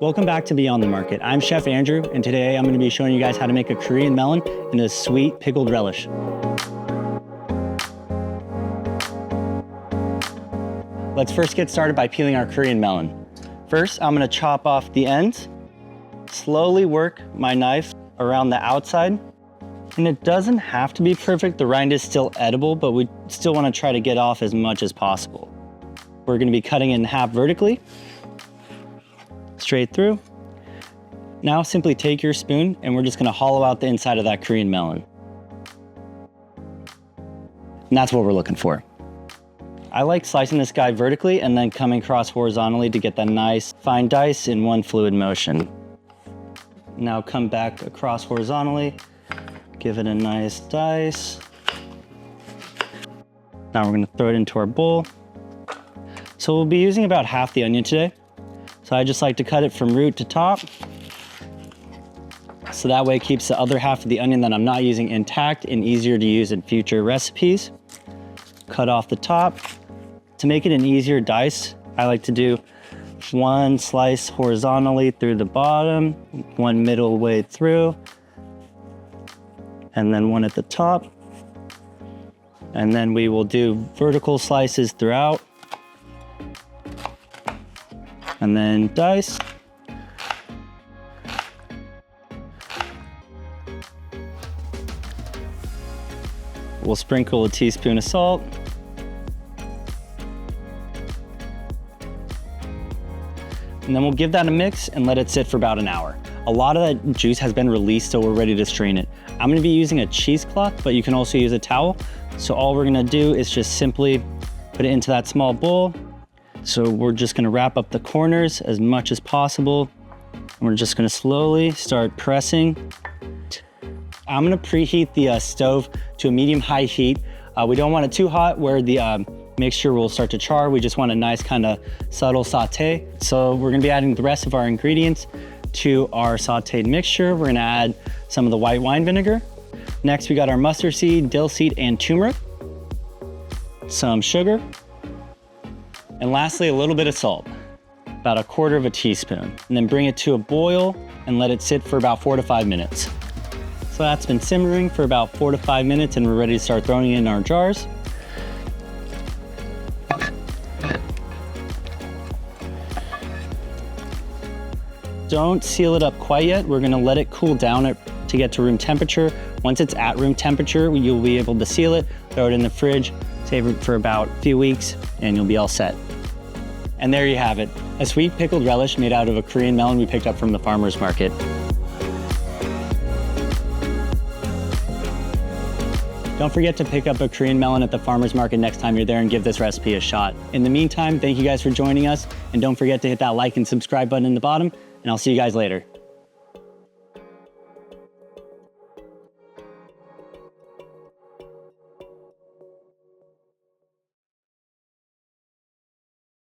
Welcome back to Beyond the Market. I'm Chef Andrew, and today I'm going to be showing you guys how to make a Korean melon in a sweet pickled relish. Let's first get started by peeling our Korean melon. First, I'm going to chop off the ends, slowly work my knife around the outside. And it doesn't have to be perfect. The rind is still edible, but we still want to try to get off as much as possible. We're going to be cutting it in half vertically, straight through. Now simply take your spoon and we're just going to hollow out the inside of that Korean melon. And that's what we're looking for. I like slicing this guy vertically and then coming across horizontally to get that nice fine dice in one fluid motion. Now come back across horizontally. Give it a nice dice. Now we're gonna throw it into our bowl. So we'll be using about half the onion today. So I just like to cut it from root to top. So that way it keeps the other half of the onion that I'm not using intact and easier to use in future recipes. Cut off the top. To make it an easier dice, I like to do one slice horizontally through the bottom, one middle way through, and then one at the top. And then we will do vertical slices throughout. And then dice. We'll sprinkle a teaspoon of salt. And then we'll give that a mix and let it sit for about an hour. A lot of that juice has been released, so we're ready to strain it. I'm gonna be using a cheesecloth, but you can also use a towel. So all we're gonna do is just simply put it into that small bowl. So we're just gonna wrap up the corners as much as possible. And we're just gonna slowly start pressing. I'm gonna preheat the stove to a medium-high heat. We don't want it too hot where the mixture will start to char. We just want a nice kind of subtle saute. So we're gonna be adding the rest of our ingredients to our sauteed mixture. We're gonna add some of the white wine vinegar. Next, we got our mustard seed, dill seed, and turmeric. Some sugar. And lastly, a little bit of salt, about 1/4 teaspoon. And then bring it to a boil and let it sit for about 4 to 5 minutes. So that's been simmering for about 4 to 5 minutes and we're ready to start throwing it in our jars. Don't seal it up quite yet. We're gonna let it cool down to get to room temperature. Once it's at room temperature, you'll be able to seal it, throw it in the fridge, save it for about a few weeks, and you'll be all set. And there you have it, a sweet pickled relish made out of a Korean melon we picked up from the farmer's market. Don't forget to pick up a Korean melon at the farmer's market next time you're there and give this recipe a shot. In the meantime, thank you guys for joining us, and don't forget to hit that like and subscribe button in the bottom, and I'll see you guys later.